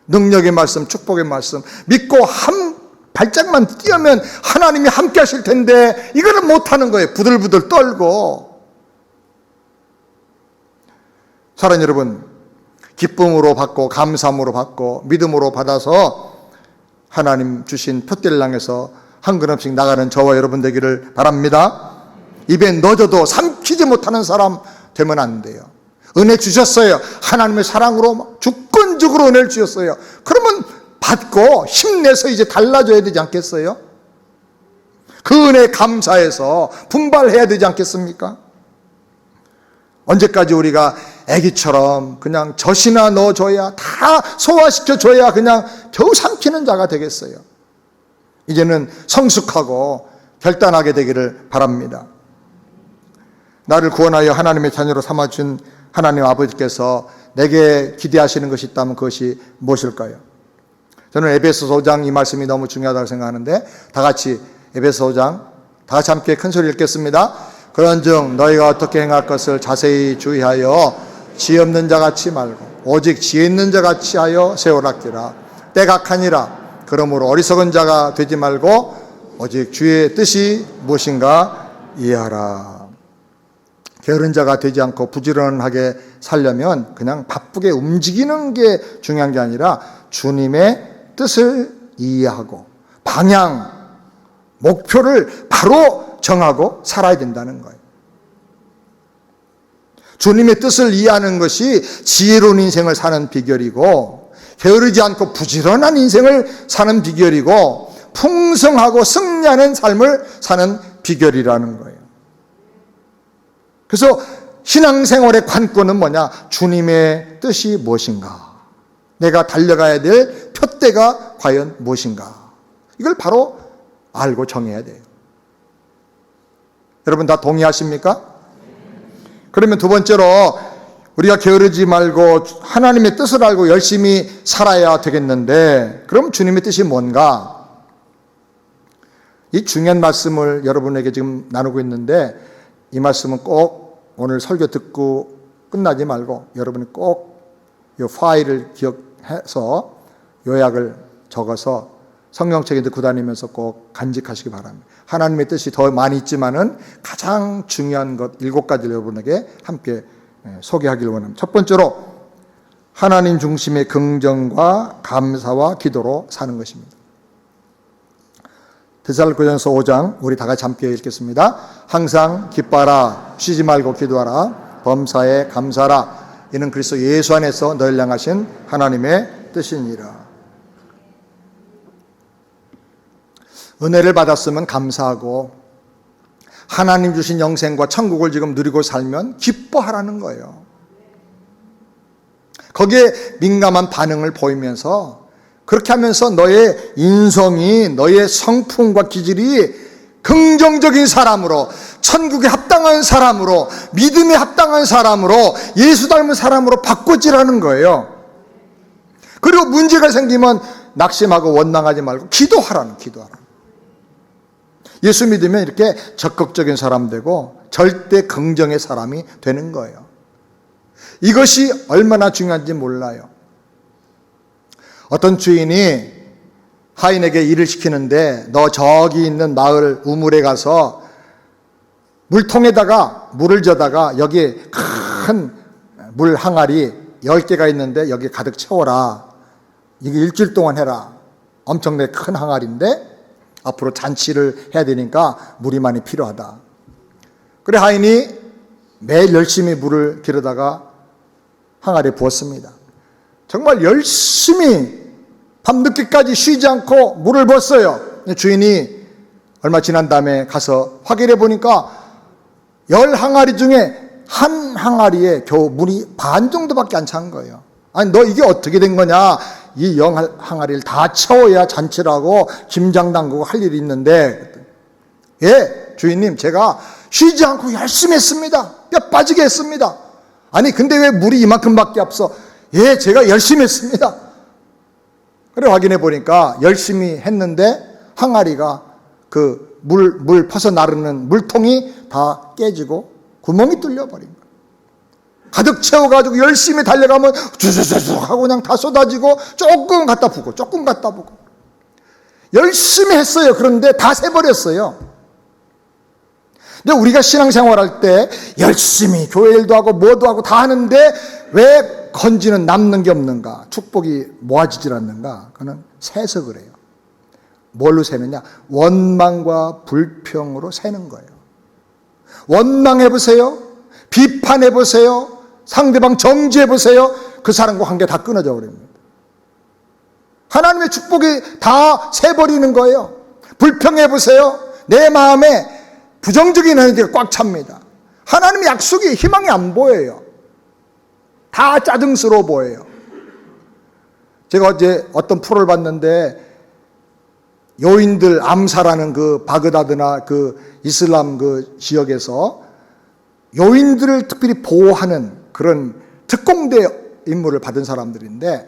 능력의 말씀, 축복의 말씀 믿고 한 발짝만 뛰면 하나님이 함께 하실 텐데 이거는 못하는 거예요. 부들부들 떨고. 사랑하는 여러분, 기쁨으로 받고 감사함으로 받고 믿음으로 받아서 하나님 주신 표대를 향해서 한 걸음씩 나가는 저와 여러분 되기를 바랍니다. 입에 넣어줘도 삼키지 못하는 사람 되면 안 돼요. 은혜 주셨어요. 하나님의 사랑으로 주권적으로 은혜를 주셨어요. 그러면 받고 힘내서 이제 달라져야 되지 않겠어요? 그 은혜에 감사해서 분발해야 되지 않겠습니까? 언제까지 우리가 애기처럼 그냥 젖이나 넣어줘야, 다 소화시켜줘야 그냥 겨우 삼키는 자가 되겠어요? 이제는 성숙하고 결단하게 되기를 바랍니다. 나를 구원하여 하나님의 자녀로 삼아준 하나님 아버지께서 내게 기대하시는 것이 있다면 그것이 무엇일까요? 저는 에베소서 5장 이 말씀이 너무 중요하다고 생각하는데, 다 같이 에베소서 5장 다 같이 함께 큰 소리 읽겠습니다. 그런즉 너희가 어떻게 행할 것을 자세히 주의하여 지혜 없는 자같이 말고 오직 지혜 있는 자같이 하여 세우락지라. 때가 악하니라. 그러므로 어리석은 자가 되지 말고 오직 주의 뜻이 무엇인가 이해하라. 게으른 자가 되지 않고 부지런하게 살려면 그냥 바쁘게 움직이는 게 중요한 게 아니라 주님의 뜻을 이해하고 방향, 목표를 바로 정하고 살아야 된다는 거예요. 주님의 뜻을 이해하는 것이 지혜로운 인생을 사는 비결이고, 게으르지 않고 부지런한 인생을 사는 비결이고, 풍성하고 승리하는 삶을 사는 비결이라는 거예요. 그래서 신앙생활의 관건은 뭐냐? 주님의 뜻이 무엇인가? 내가 달려가야 될 표대가 과연 무엇인가? 이걸 바로 알고 정해야 돼요. 여러분 다 동의하십니까? 그러면 두 번째로 우리가 게으르지 말고 하나님의 뜻을 알고 열심히 살아야 되겠는데, 그럼 주님의 뜻이 뭔가? 이 중요한 말씀을 여러분에게 지금 나누고 있는데, 이 말씀은 꼭 오늘 설교 듣고 끝나지 말고 여러분이 꼭 이 파일을 기억해서 요약을 적어서 성경책에 넣고 다니면서 꼭 간직하시기 바랍니다. 하나님의 뜻이 더 많이 있지만은 가장 중요한 것 7가지를 여러분에게 함께 소개하기를 원합니다. 첫 번째로 하나님 중심의 긍정과 감사와 기도로 사는 것입니다. 데살로니가전서 5장 우리 다 같이 함께 읽겠습니다. 항상 기뻐하라, 쉬지 말고 기도하라, 범사에 감사하라. 이는 그리스도 예수 안에서 너희를 향하신 하나님의 뜻이니라. 은혜를 받았으면 감사하고 하나님 주신 영생과 천국을 지금 누리고 살면 기뻐하라는 거예요. 거기에 민감한 반응을 보이면서 그렇게 하면서 너의 인성이, 너의 성품과 기질이 긍정적인 사람으로, 천국에 합당한 사람으로, 믿음에 합당한 사람으로, 예수 닮은 사람으로 바꿔지라는 거예요. 그리고 문제가 생기면 낙심하고 원망하지 말고 기도하라는. 예수 믿으면 이렇게 적극적인 사람 되고 절대 긍정의 사람이 되는 거예요. 이것이 얼마나 중요한지 몰라요. 어떤 주인이 하인에게 일을 시키는데 너 저기 있는 마을 우물에 가서 물통에다가 물을 저다가 여기 큰 물 항아리 10개가 있는데 여기 가득 채워라. 이게 일주일 동안 해라. 엄청나게 큰 항아리인데 앞으로 잔치를 해야 되니까 물이 많이 필요하다. 그래 하인이 매일 열심히 물을 기르다가 항아리에 부었습니다. 정말 열심히 밤늦게까지 쉬지 않고 물을 부었어요. 주인이 얼마 지난 다음에 가서 확인해 보니까 10항아리 중에 한 항아리에 겨우 물이 반 정도밖에 안 찬 거예요. 아니 너 이게 어떻게 된 거냐? 이 10항아리를 다 채워야 잔치를 하고 김장 담그고 할 일이 있는데, 예 주인님 제가 쉬지 않고 열심히 했습니다. 뼈 빠지게 했습니다. 아니 근데 왜 물이 이만큼밖에 없어? 예 제가 열심히 했습니다. 그래 확인해 보니까 열심히 했는데 항아리가 그 물 퍼서 나르는 물통이 다 깨지고 구멍이 뚫려버린 거예요. 가득 채워가지고 열심히 달려가면 주주주주 하고 그냥 다 쏟아지고 조금 갖다 부고 조금 갖다 부고 열심히 했어요. 그런데 다 새버렸어요. 근데 우리가 신앙생활할 때 열심히 교회 일도 하고 뭐도 하고 다 하는데 왜 건지는 남는 게 없는가? 축복이 모아지질 않는가? 그는 세서 그래요. 뭘로 세느냐? 원망과 불평으로 세는 거예요. 원망해보세요. 비판해보세요. 상대방 정죄해보세요. 그 사람과 관계 다 끊어져 버립니다. 하나님의 축복이 다 새버리는 거예요. 불평해보세요. 내 마음에 부정적인 에너지가 꽉 찹니다. 하나님의 약속이 희망이 안 보여요. 다 짜증스러워 보여요. 제가 어제 어떤 프로를 봤는데 요인들 암살하는 그 바그다드나 그 이슬람 그 지역에서 요인들을 특별히 보호하는 그런 특공대 임무를 받은 사람들인데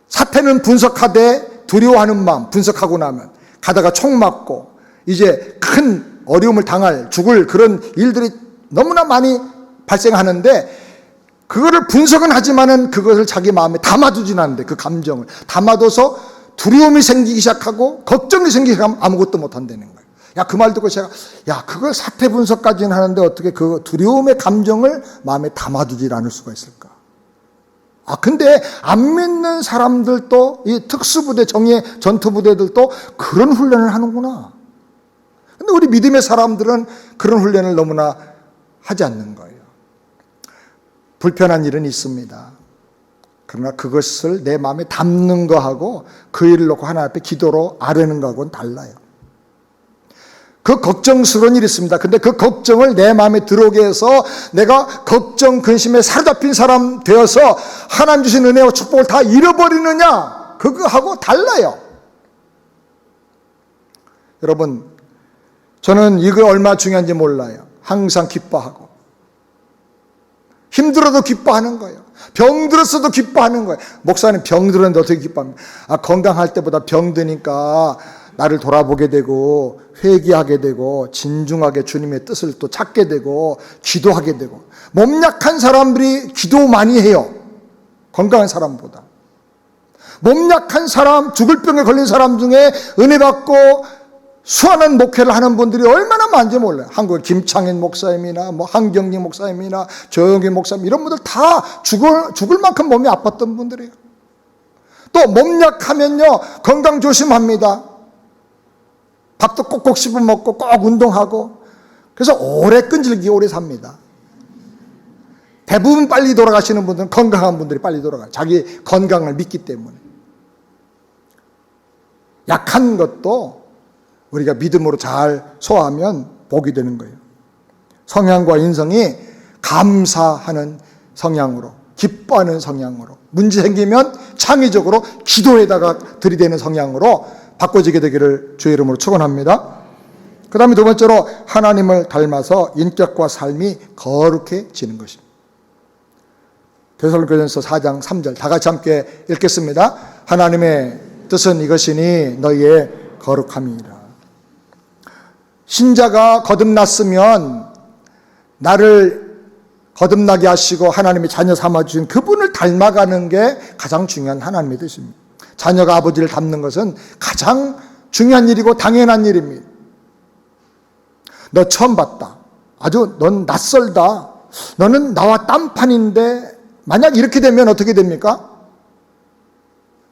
사태는 분석하되 두려워하는 마음 분석하고 나면 가다가 총 맞고 이제 큰 어려움을 당할 죽을 그런 일들이 너무나 많이 발생하는데 그거를 분석은 하지만은 그것을 자기 마음에 담아두진 않는데 그 감정을 담아둬서 두려움이 생기기 시작하고 걱정이 생기기 시작하면 아무것도 못한다는 거예요. 야, 그 말 듣고 제가 그걸 사태 분석까지는 하는데 어떻게 그 두려움의 감정을 마음에 담아두질 않을 수가 있을까? 근데 안 믿는 사람들도 이 특수부대 정예 전투부대들도 그런 훈련을 하는구나. 근데 우리 믿음의 사람들은 그런 훈련을 너무나 하지 않는 거예요. 불편한 일은 있습니다. 그러나 그것을 내 마음에 담는 거하고 그 일을 놓고 하나님 앞에 기도로 아뢰는 거하고는 달라요. 그 걱정스러운 일이 있습니다. 근데 그 걱정을 내 마음에 들어오게 해서 내가 걱정, 근심에 사로잡힌 사람 되어서 하나님 주신 은혜와 축복을 다 잃어버리느냐? 그거하고 달라요. 여러분, 저는 이거 얼마나 중요한지 몰라요. 항상 기뻐하고 힘들어도 기뻐하는 거예요. 병들었어도 기뻐하는 거예요. 목사님 병들었는데 어떻게 기뻐합니까? 건강할 때보다 병드니까 나를 돌아보게 되고 회개하게 되고 진중하게 주님의 뜻을 또 찾게 되고 기도하게 되고 몸 약한 사람들이 기도 많이 해요. 건강한 사람보다. 몸 약한 사람, 죽을 병에 걸린 사람 중에 은혜 받고 수많은 목회를 하는 분들이 얼마나 많은지 몰라요. 한국의 김창인 목사님이나 한경림 목사님이나 조영기 목사님 이런 분들 다 죽을 만큼 몸이 아팠던 분들이에요. 또 몸 약하면요 건강 조심합니다. 밥도 꼭꼭 씹어 먹고 꼭 운동하고 그래서 끈질기게 오래 삽니다. 대부분 빨리 돌아가시는 분들은 건강한 분들이 빨리 돌아가요. 자기 건강을 믿기 때문에. 약한 것도 우리가 믿음으로 잘 소화하면 복이 되는 거예요. 성향과 인성이 감사하는 성향으로, 기뻐하는 성향으로, 문제 생기면 창의적으로 기도에다가 들이대는 성향으로 바꿔지게 되기를 주의 이름으로 축원합니다. 그 다음에 두 번째로 하나님을 닮아서 인격과 삶이 거룩해지는 것입니다. 데살로니가전서 4장 3절 다 같이 함께 읽겠습니다. 하나님의 뜻은 이것이니 너희의 거룩함이니라. 신자가 거듭났으면 나를 거듭나게 하시고 하나님의 자녀 삼아주신 그분을 닮아가는 게 가장 중요한 하나님의 뜻입니다. 자녀가 아버지를 닮는 것은 가장 중요한 일이고 당연한 일입니다. 너 처음 봤다. 아주 넌 낯설다. 너는 나와 딴판인데 만약 이렇게 되면 어떻게 됩니까?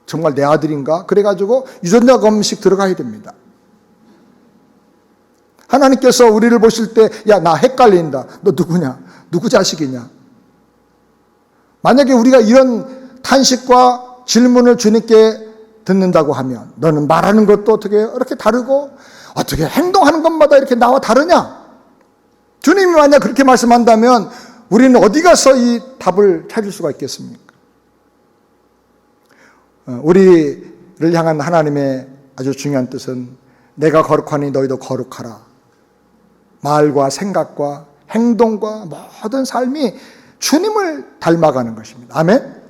정말 내 아들인가? 그래가지고 유전자 검식 들어가야 됩니다. 하나님께서 우리를 보실 때 야, 나 헷갈린다. 너 누구냐? 누구 자식이냐? 만약에 우리가 이런 탄식과 질문을 주님께 듣는다고 하면 너는 말하는 것도 어떻게 이렇게 다르고 어떻게 행동하는 것마다 이렇게 나와 다르냐? 주님이 만약 그렇게 말씀한다면 우리는 어디 가서 이 답을 찾을 수가 있겠습니까? 우리를 향한 하나님의 아주 중요한 뜻은 내가 거룩하니 너희도 거룩하라. 말과 생각과 행동과 모든 삶이 주님을 닮아가는 것입니다. 아멘?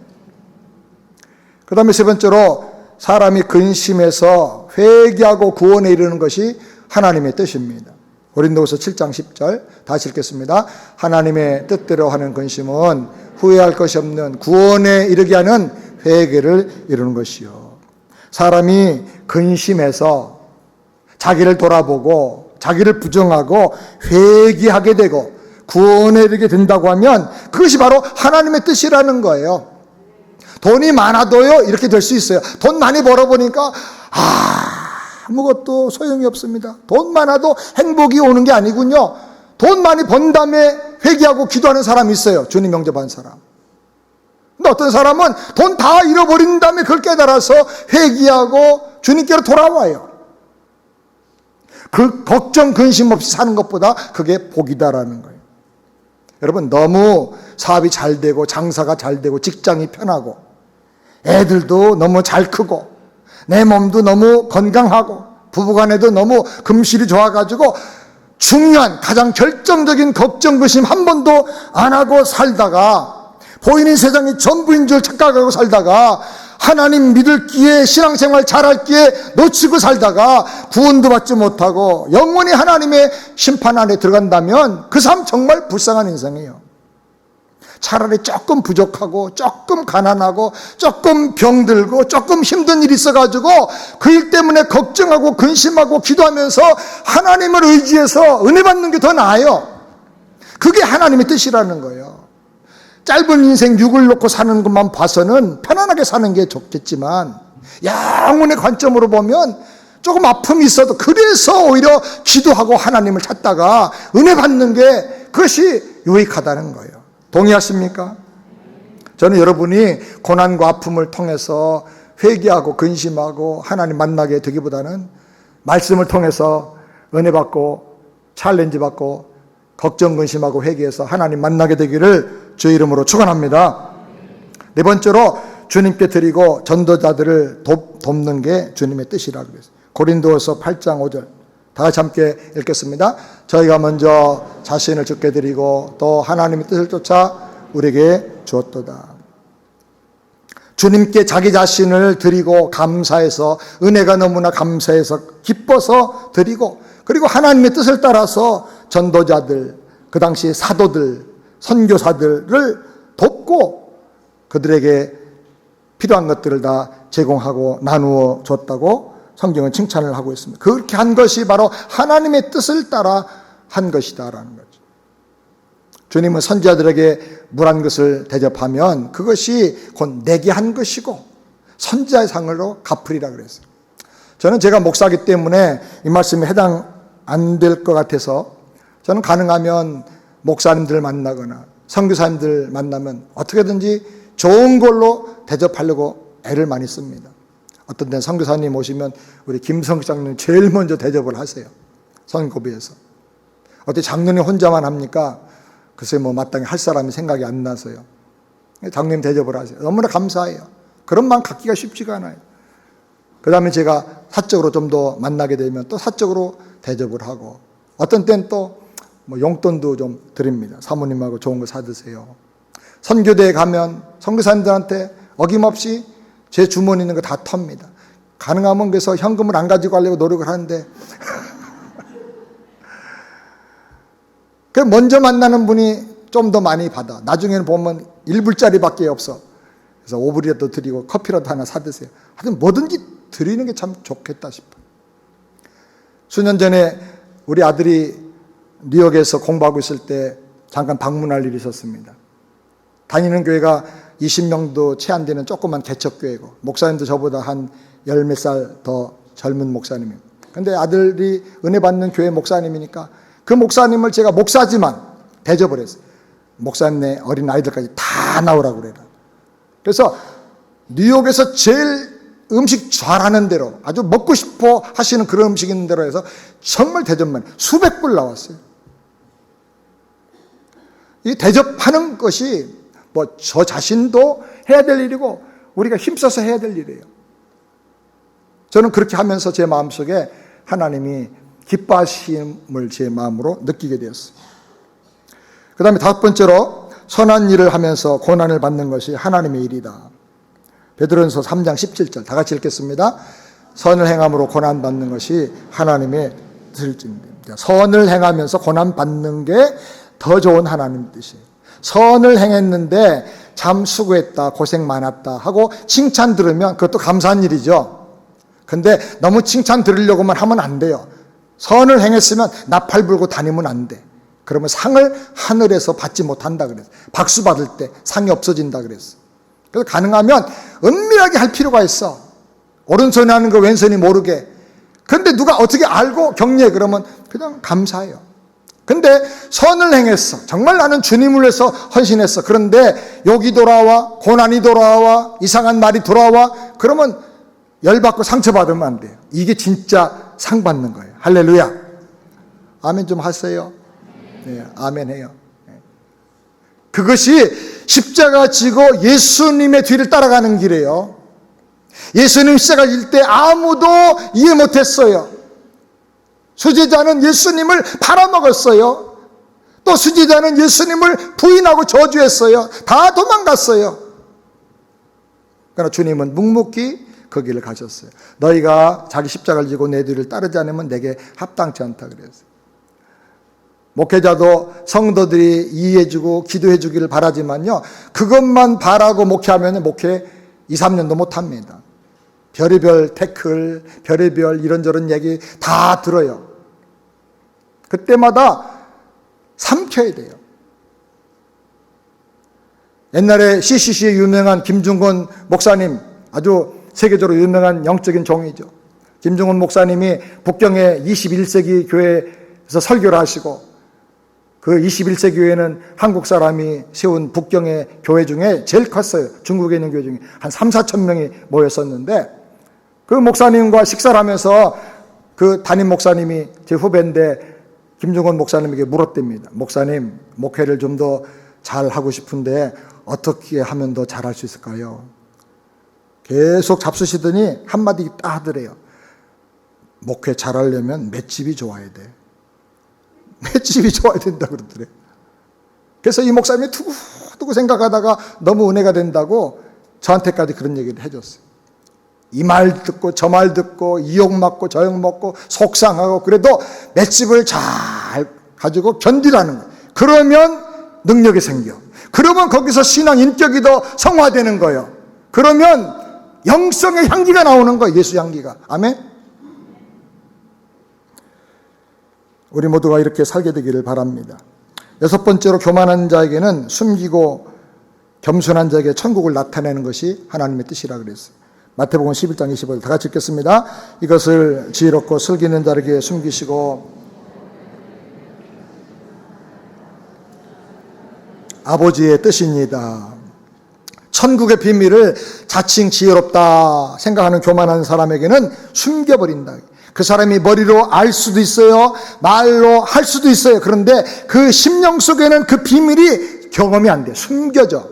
그 다음에 세 번째로 사람이 근심해서 회개하고 구원에 이르는 것이 하나님의 뜻입니다. 고린도후서 7장 10절 다시 읽겠습니다. 하나님의 뜻대로 하는 근심은 후회할 것이 없는 구원에 이르게 하는 회개를 이루는 것이요. 사람이 근심해서 자기를 돌아보고 자기를 부정하고 회개하게 되고 구원에 이르게 된다고 하면 그것이 바로 하나님의 뜻이라는 거예요. 돈이 많아도요 이렇게 될 수 있어요. 돈 많이 벌어보니까 아무것도 소용이 없습니다. 돈 많아도 행복이 오는 게 아니군요. 돈 많이 번 다음에 회개하고 기도하는 사람이 있어요. 주님 영접한 사람. 근데 어떤 사람은 돈 다 잃어버린 다음에 그걸 깨달아서 회개하고 주님께로 돌아와요. 그 걱정 근심 없이 사는 것보다 그게 복이다라는 거예요. 여러분 너무 사업이 잘 되고 장사가 잘 되고 직장이 편하고 애들도 너무 잘 크고 내 몸도 너무 건강하고 부부간에도 너무 금실이 좋아가지고 중요한 가장 결정적인 걱정 근심 한 번도 안 하고 살다가 보이는 세상이 전부인 줄 착각하고 살다가 하나님 믿을 기회 신앙생활 잘할 기회 놓치고 살다가 구원도 받지 못하고 영원히 하나님의 심판 안에 들어간다면 그 삶 정말 불쌍한 인생이에요. 차라리 조금 부족하고 조금 가난하고 조금 병들고 조금 힘든 일이 있어가지고 그 일 때문에 걱정하고 근심하고 기도하면서 하나님을 의지해서 은혜 받는 게 더 나아요. 그게 하나님의 뜻이라는 거예요. 짧은 인생 육을 놓고 사는 것만 봐서는 편안하게 사는 게 좋겠지만 영혼의 관점으로 보면 조금 아픔이 있어도 그래서 오히려 기도하고 하나님을 찾다가 은혜 받는 게 그것이 유익하다는 거예요. 동의하십니까? 저는 여러분이 고난과 아픔을 통해서 회개하고 근심하고 하나님 만나게 되기보다는 말씀을 통해서 은혜 받고 챌린지 받고 걱정 근심하고 회개해서 하나님 만나게 되기를 주의 이름으로 축원합니다. 네 번째로 주님께 드리고 전도자들을 돕는 게 주님의 뜻이라고 그랬어요. 고린도후서 8장 5절 다 같이 함께 읽겠습니다. 저희가 먼저 자신을 주께 드리고 또 하나님의 뜻을 쫓아 우리에게 주었도다. 주님께 자기 자신을 드리고 감사해서 은혜가 너무나 감사해서 기뻐서 드리고 그리고 하나님의 뜻을 따라서 전도자들 그 당시 사도들 선교사들을 돕고 그들에게 필요한 것들을 다 제공하고 나누어 줬다고 성경은 칭찬을 하고 있습니다. 그렇게 한 것이 바로 하나님의 뜻을 따라 한 것이다라는 거죠. 주님은 선지자들에게 물 한 것을 대접하면 그것이 곧 내게 한 것이고 선지자의 상으로 갚으리라 그랬어요. 저는 제가 목사이기 때문에 이 말씀에 해당 안 될 것 같아서 저는 가능하면 목사님들 만나거나 선교사님들 만나면 어떻게든지 좋은 걸로 대접하려고 애를 많이 씁니다. 어떤 데는 선교사님 오시면 우리 김성식 장로님 제일 먼저 대접을 하세요. 선고비에서. 어떻게 장로님 혼자만 합니까? 글쎄 뭐 마땅히 할 사람이 생각이 안 나서요. 장로님 대접을 하세요. 너무나 감사해요. 그런 마음 갖기가 쉽지가 않아요. 그 다음에 제가 사적으로 좀 더 만나게 되면 또 사적으로 대접을 하고 어떤 때는 또 뭐 용돈도 좀 드립니다. 사모님하고 좋은 거 사드세요. 선교대에 가면 선교사님들한테 어김없이 제 주머니 있는 거 다 텁니다. 가능하면 그래서 현금을 안 가지고 가려고 노력을 하는데 먼저 만나는 분이 좀 더 많이 받아. 나중에는 보면 1불짜리밖에 없어. 그래서 5불이라도 드리고 커피라도 하나 사드세요. 하여튼 뭐든지 드리는 게 참 좋겠다 싶어요. 수년 전에 우리 아들이 뉴욕에서 공부하고 있을 때 잠깐 방문할 일이 있었습니다. 다니는 교회가 20명도 채 안 되는 조그만 개척교회고 목사님도 저보다 한 열 몇 살 더 젊은 목사님이에요. 근데 아들이 은혜 받는 교회 목사님이니까 그 목사님을 제가 목사지만 대접을 했어요. 목사님네 어린 아이들까지 다 나오라고 그래라. 그래서 뉴욕에서 제일 음식 잘하는 대로 아주 먹고 싶어 하시는 그런 음식 있는 대로 해서 정말 대접만 수백 불 나왔어요. 이 대접하는 것이 뭐 저 자신도 해야 될 일이고 우리가 힘써서 해야 될 일이에요. 저는 그렇게 하면서 제 마음속에 하나님이 기뻐하심을 제 마음으로 느끼게 되었어요. 그 다음에 다섯 번째로 선한 일을 하면서 고난을 받는 것이 하나님의 일이다. 베드로전서 3장 17절 다 같이 읽겠습니다. 선을 행함으로 고난받는 것이 하나님의 뜻입니다. 선을 행하면서 고난받는 게 더 좋은 하나님 뜻이에요. 선을 행했는데 참 수고했다, 고생 많았다 하고 칭찬 들으면 그것도 감사한 일이죠. 근데 너무 칭찬 들으려고만 하면 안 돼요. 선을 행했으면 나팔 불고 다니면 안 돼. 그러면 상을 하늘에서 받지 못한다 그랬어요. 박수 받을 때 상이 없어진다 그랬어요. 그래서 가능하면 은밀하게 할 필요가 있어. 오른손이 하는 거 왼손이 모르게. 근데 누가 어떻게 알고 격려해 그러면 그냥 감사해요. 근데 선을 행했어. 정말 나는 주님을 위해서 헌신했어. 그런데 욕이 돌아와, 고난이 돌아와, 이상한 말이 돌아와. 그러면 열받고 상처받으면 안 돼요. 이게 진짜 상 받는 거예요. 할렐루야. 아멘 좀 하세요. 네, 아멘 해요. 그것이 십자가 지고 예수님의 뒤를 따라가는 길이에요. 예수님 십자가 질 때 아무도 이해 못했어요. 수지자는 예수님을 팔아먹었어요. 또 수지자는 예수님을 부인하고 저주했어요. 다 도망갔어요. 그러나 주님은 묵묵히 그 길을 가셨어요. 너희가 자기 십자가를 지고 내 뒤를 따르지 않으면 내게 합당치 않다 그랬어요. 목회자도 성도들이 이해해주고 기도해주기를 바라지만요, 그것만 바라고 목회하면 목회 2, 3년도 못합니다. 별의별 태클, 별의별 이런저런 얘기 다 들어요. 그때마다 삼켜야 돼요. 옛날에 CCC의 유명한 김중건 목사님, 아주 세계적으로 유명한 영적인 종이죠. 김중건 목사님이 북경의 21세기 교회에서 설교를 하시고 그 21세기 교회는 한국 사람이 세운 북경의 교회 중에 제일 컸어요. 중국에 있는 교회 중에 한 3, 4천 명이 모였었는데 그 목사님과 식사를 하면서 그 담임 목사님이 제 후배인데 김중건 목사님에게 물었답니다. 목사님, 목회를 좀 더 잘하고 싶은데 어떻게 하면 더 잘할 수 있을까요? 계속 잡수시더니 한마디 딱 하더래요. 목회 잘하려면 맷집이 좋아야 돼. 맷집이 좋아야 된다 그러더래요. 그래서 이 목사님이 두고두고 생각하다가 너무 은혜가 된다고 저한테까지 그런 얘기를 해줬어요. 이 말 듣고 저 말 듣고 이 욕 맞고 저 욕 먹고 속상하고 그래도 맷집을 잘 가지고 견디라는 거예요. 그러면 능력이 생겨. 그러면 거기서 신앙 인격이 더 성화되는 거예요. 그러면 영성의 향기가 나오는 거예요. 예수 향기가. 아멘? 우리 모두가 이렇게 살게 되기를 바랍니다. 여섯 번째로, 교만한 자에게는 숨기고 겸손한 자에게 천국을 나타내는 것이 하나님의 뜻이라 그랬어요. 마태복음 11장 25절 다 같이 읽겠습니다. 이것을 지혜롭고 슬기는 자에게 숨기시고 아버지의 뜻입니다. 천국의 비밀을 자칭 지혜롭다 생각하는 교만한 사람에게는 숨겨버린다. 그 사람이 머리로 알 수도 있어요. 말로 할 수도 있어요. 그런데 그 심령 속에는 그 비밀이 경험이 안 돼. 숨겨져.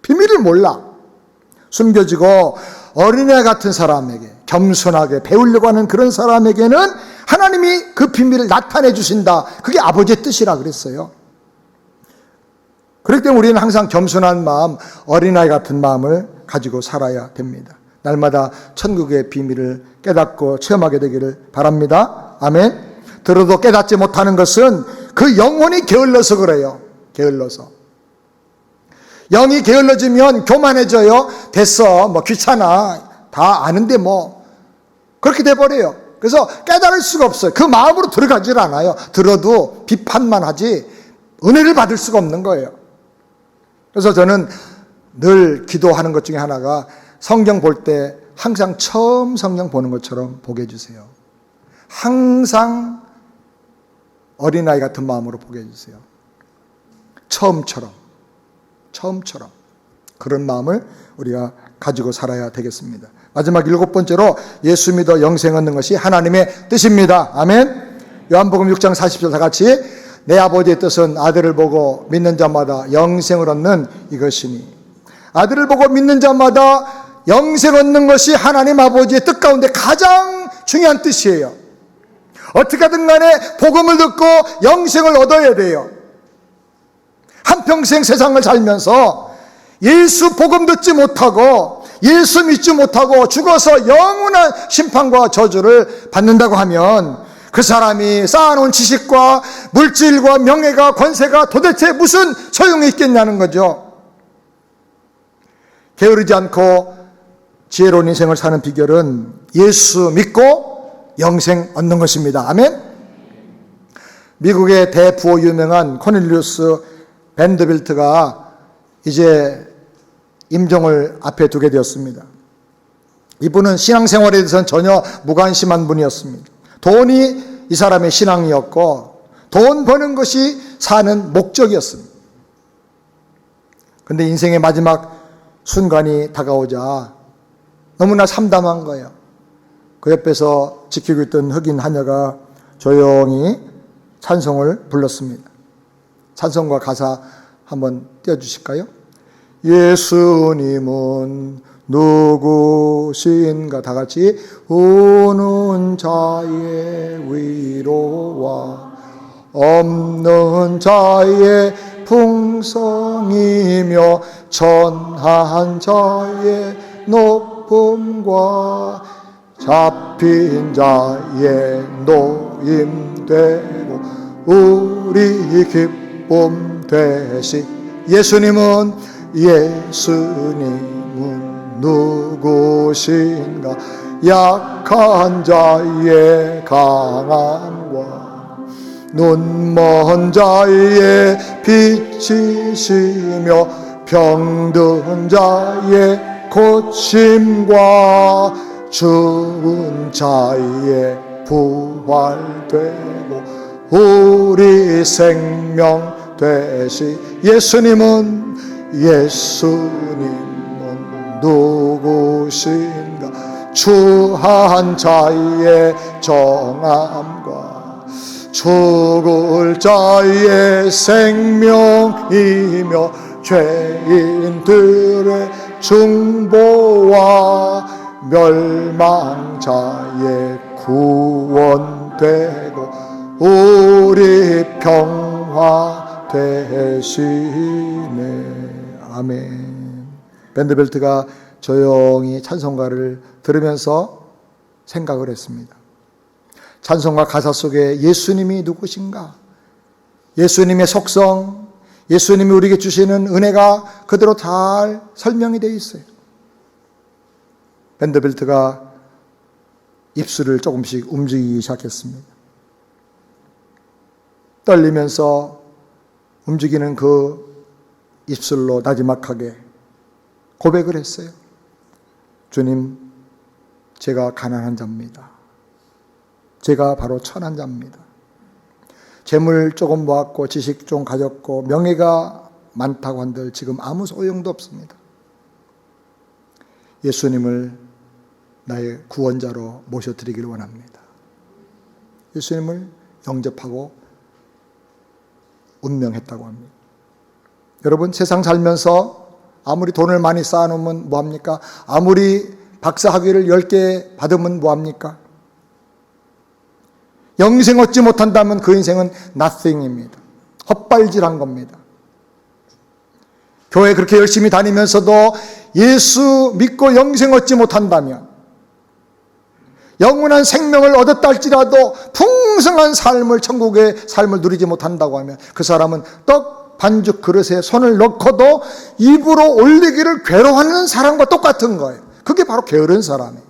비밀을 몰라. 숨겨지고 어린애 같은 사람에게, 겸손하게 배우려고 하는 그런 사람에게는 하나님이 그 비밀을 나타내 주신다. 그게 아버지의 뜻이라 그랬어요. 그렇기 때문에 우리는 항상 겸손한 마음, 어린아이 같은 마음을 가지고 살아야 됩니다. 날마다 천국의 비밀을 깨닫고 체험하게 되기를 바랍니다. 아멘. 들어도 깨닫지 못하는 것은 그 영혼이 게을러서 그래요. 게을러서. 영이 게을러지면 교만해져요. 됐어, 뭐 귀찮아, 다 아는데 뭐 그렇게 돼버려요. 그래서 깨달을 수가 없어요. 그 마음으로 들어가질 않아요. 들어도 비판만 하지 은혜를 받을 수가 없는 거예요. 그래서 저는 늘 기도하는 것 중에 하나가, 성경 볼 때 항상 처음 성경 보는 것처럼 보게 해주세요. 항상 어린아이 같은 마음으로 보게 해주세요. 처음처럼 그런 마음을 우리가 가지고 살아야 되겠습니다. 마지막 일곱 번째로, 예수 믿어 영생 얻는 것이 하나님의 뜻입니다. 아멘. 요한복음 6장 40절 다 같이, 내 아버지의 뜻은 아들을 보고 믿는 자마다 영생을 얻는 이것이니. 아들을 보고 믿는 자마다 영생 얻는 것이 하나님 아버지의 뜻 가운데 가장 중요한 뜻이에요. 어떻게든 간에 복음을 듣고 영생을 얻어야 돼요. 한평생 세상을 살면서 예수 복음 듣지 못하고 예수 믿지 못하고 죽어서 영원한 심판과 저주를 받는다고 하면 그 사람이 쌓아놓은 지식과 물질과 명예가 권세가 도대체 무슨 소용이 있겠냐는 거죠. 게으르지 않고 지혜로운 인생을 사는 비결은 예수 믿고 영생 얻는 것입니다. 아멘. 미국의 대부호 유명한 코넬리우스 밴드빌트가 이제 임종을 앞에 두게 되었습니다. 이분은 신앙생활에 대해서는 전혀 무관심한 분이었습니다. 돈이 이 사람의 신앙이었고 돈 버는 것이 사는 목적이었습니다. 그런데 인생의 마지막 순간이 다가오자 너무나 참담한 거예요. 그 옆에서 지키고 있던 흑인 하녀가 조용히 찬송을 불렀습니다. 찬송과 가사 한번 띄워주실까요? 예수님은 누구신가? 다 같이. 우는 자의 위로와 없는 자의 풍성이며 천한 자의 높음과 잡힌 자의 노임되고 우리 기쁨 되시. 예수님은 누구신가? 약한 자의 강함과 눈먼 자의 빛이시며 병든 자의 고침과 죽은 자의 부활되고 우리 생명 되시. 예수님은 누구신가? 추한 자의 정함과 죽을 자의 생명이며 죄인들의 중보와 멸망자의 구원되고 우리 평화 되시네. 아멘. 밴드벨트가 조용히 찬송가를 들으면서 생각을 했습니다. 찬송가 가사 속에 예수님이 누구신가? 예수님의 속성, 예수님이 우리에게 주시는 은혜가 그대로 잘 설명이 되어 있어요. 밴드벨트가 입술을 조금씩 움직이기 시작했습니다. 떨리면서 움직이는 그 입술로 나지막하게 고백을 했어요. 주님, 제가 가난한 자입니다. 제가 바로 천한 자입니다. 재물 조금 모았고 지식 좀 가졌고 명예가 많다고 한들 지금 아무 소용도 없습니다. 예수님을 나의 구원자로 모셔드리기를 원합니다. 예수님을 영접하고 운명했다고 합니다. 여러분, 세상 살면서 아무리 돈을 많이 쌓아놓으면 뭐합니까? 아무리 박사학위를 10개 받으면 뭐합니까? 영생 얻지 못한다면 그 인생은 nothing입니다. 헛발질한 겁니다. 교회 그렇게 열심히 다니면서도 예수 믿고 영생 얻지 못한다면, 영원한 생명을 얻었다 할지라도 풍성한 삶을, 천국의 삶을 누리지 못한다고 하면 그 사람은 떡 반죽 그릇에 손을 넣고도 입으로 올리기를 괴로워하는 사람과 똑같은 거예요. 그게 바로 게으른 사람이에요.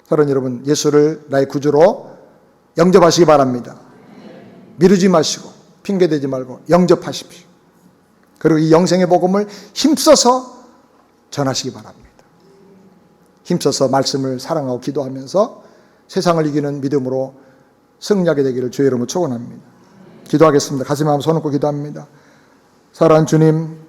사랑하는 여러분, 예수를 나의 구주로 영접하시기 바랍니다. 미루지 마시고 핑계대지 말고 영접하십시오. 그리고 이 영생의 복음을 힘써서 전하시기 바랍니다. 힘써서 말씀을 사랑하고 기도하면서 세상을 이기는 믿음으로 승리하게 되기를 주의 이름으로 축원합니다. 기도하겠습니다. 가슴에 한번 손 얹고 기도합니다. 사랑하는 주님,